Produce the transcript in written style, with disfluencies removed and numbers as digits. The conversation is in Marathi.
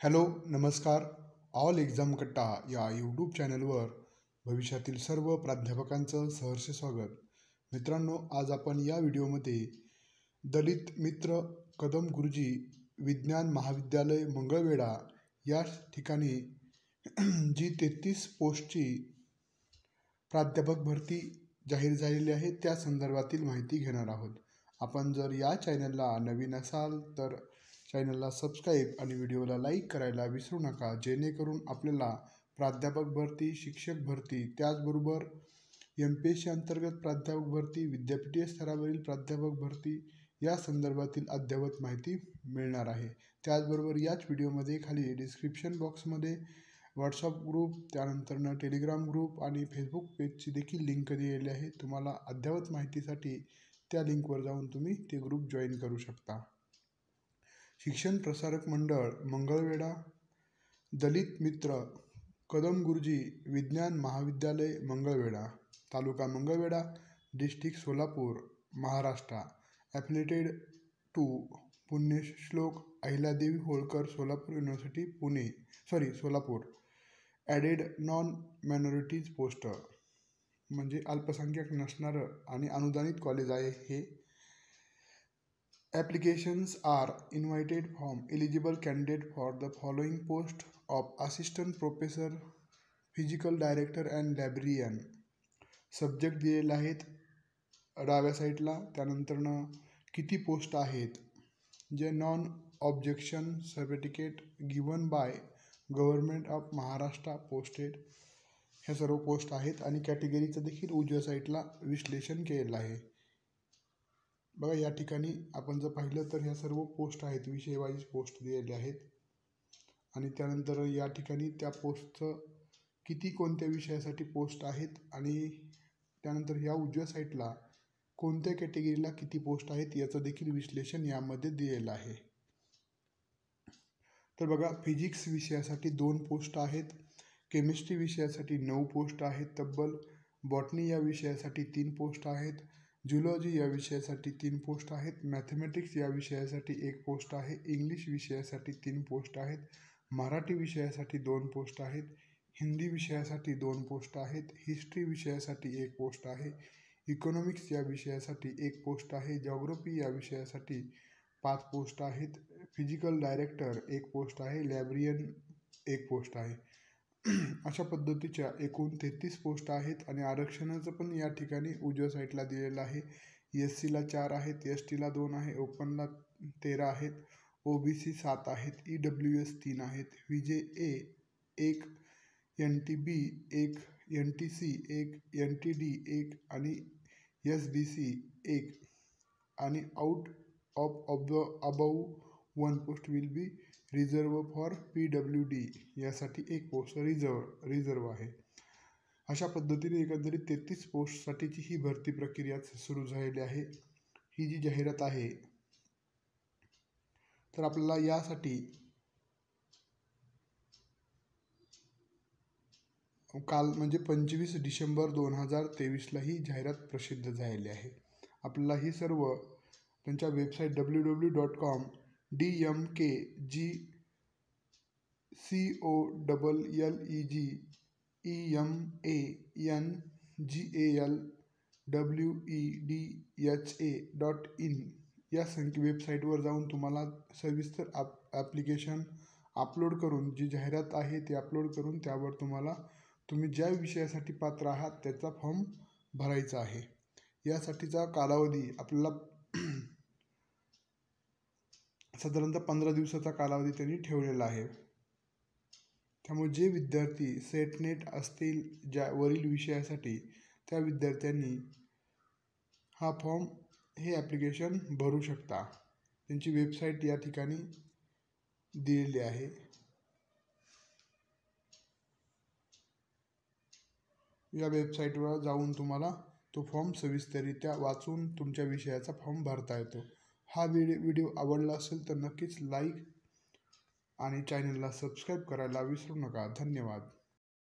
हॅलो नमस्कार. ऑल एक्झाम कट्टा या यूट्यूब चॅनलवर भविष्यातील सर्व प्राध्यापकांचं सहर्ष स्वागत. मित्रांनो, आज आपण या व्हिडिओमध्ये दलित मित्र कदम गुरुजी विज्ञान महाविद्यालय मंगळवेढा या ठिकाणी जी 33 पोस्टची प्राध्यापक भरती जाहीर झालेली आहे त्या संदर्भातील माहिती घेणार आहोत. आपण जर या चॅनलला नवीन असाल तर चॅनलला सबस्क्राईब आणि व्हिडिओला लाईक करायला विसरू नका, जेणेकरून आपल्याला प्राध्यापक भरती, शिक्षक भरती, त्याचबरोबर MPSC अंतर्गत प्राध्यापक भरती, विद्यापीठीय स्तरावरील प्राध्यापक भरती या संदर्भातील अद्ययावत माहिती मिळणार आहे. त्याचबरोबर याच व्हिडिओमध्ये खाली डिस्क्रिप्शन बॉक्समध्ये व्हॉट्सअप ग्रुप, त्यानंतर टेलिग्राम ग्रुप आणि फेसबुक पेजची देखील लिंक दिलेली आहे. तुम्हाला अद्ययावत माहितीसाठी त्या लिंकवर जाऊन तुम्ही ते ग्रुप जॉईन करू शकता. शिक्षण प्रसारक मंडळ मंगळवेढा, दलित मित्र Kadam Guruji Vidnyan Mahavidyalaya Mangalwedha, taluka Mangalwedha, district Solapur, Maharashtra. Affiliated to Punyashlok Ahilyadevi Holkar Solapur university Solapur. Aided non minorities post म्हणजे अल्पसंख्याक नसणारं आणि अनुदानित कॉलेज आहे हे. Applications are invited from eligible candidate for the following post of assistant professor, physical director and librarian. Subject दिलेले आहेत डाव्या साईडला. त्यानंतरनं किती पोस्ट आहेत, जे non objection certificate given by government of Maharashtra posted, ह्या सर्व पोस्ट आहेत. आणि कॅटेगरीचं देखील उजव्या साईडला विश्लेषण केलेलं आहे. बघा, या ठिकाणी आपण जर पाहिलं तर ह्या सर्व पोस्ट आहेत, विषय वाईज पोस्ट दिलेले आहेत. आणि त्यानंतर या ठिकाणी त्या पोस्टचं किती कोणत्या विषयासाठी पोस्ट आहेत आणि त्यानंतर ह्या उजव्या साईडला कोणत्या कॅटेगरीला किती पोस्ट आहेत याचं देखील विश्लेषण यामध्ये दिलेलं आहे. तर बघा, फिजिक्स विषयासाठी 2 पोस्ट आहेत, केमिस्ट्री विषयासाठी 9 पोस्ट आहेत तब्बल, बॉटनी या विषयासाठी 3 पोस्ट आहेत, झुलॉजी या विषयासाठी 3 पोस्ट आहेत, मॅथमॅटिक्स या विषयासाठी 1 पोस्ट आहे, इंग्लिश विषयासाठी 3 पोस्ट आहेत, मराठी विषयासाठी 2 पोस्ट आहेत, हिंदी विषयासाठी 2 पोस्ट आहेत, हिस्ट्री विषयासाठी 1 पोस्ट आहे, इकॉनॉमिक्स या विषयासाठी 1 पोस्ट आहे, जॉग्राफी या विषयासाठी 5 पोस्ट आहेत, फिजिकल डायरेक्टर 1 पोस्ट आहे, लायब्रेरियन 1 पोस्ट आहे. अशा पद्धतीच्या एकूण 33 पोस्ट आहेत. आणि आरक्षणाचं पण या ठिकाणी उजव्या साईडला दिलेलं आहे. SCला 4 आहेत, STला 2 आहे, ओपनला 13 आहेत, OBC 7 आहेत, EWS 3 आहेत, VJA 1, NTB 1, NTC 1, NTD 1 आणि SBC 1. आणि out of above 1 post will be reserve for PWD, यासाठी 1 पोस्ट रिझर्व आहे. अशा पद्धतीने एकंदरीत 33 पोस्टसाठीची ही भरती प्रक्रिया सुरू झालेली आहे. ही जी जाहिरात आहे तर आपल्याला यासाठी काल म्हणजे 25 डिसेंबर 2023ला ही जाहिरात प्रसिद्ध झालेली आहे. आपल्याला ही सर्व त्यांच्या वेबसाईट www.dmkgcollegandhalwedha.in या वेबसाईटवर जाऊन तुम्हाला सविस्तर ॲप्लिकेशन अपलोड करून, जी जाहिरात आहे ती अपलोड करून त्यावर तुम्ही ज्या विषयासाठी पात्र आहात त्याचा फॉर्म भरायचा आहे. यासाठीचा कालावधी आपल्याला साधारणतः 15 दिवसाचा कालावधी त्यांनी ठेवलेला आहे. त्यामुळे जे विद्यार्थी सेट नेट असतील वरील विषयासाठी, त्या विद्यार्थ्यांनी हा फॉर्म हे ॲप्लिकेशन भरू शकता. त्यांची वेबसाईट या ठिकाणी दिलेली आहे. या वेबसाईटवर जाऊन तुम्हाला तो फॉर्म सविस्तररित्या वाचून तुमच्या विषयाचा फॉर्म भरता येतो. हा व्हिडिओ आवडला असेल तर नक्कीच लाईक आणि चॅनलला सबस्क्राईब करायला विसरू नका. धन्यवाद.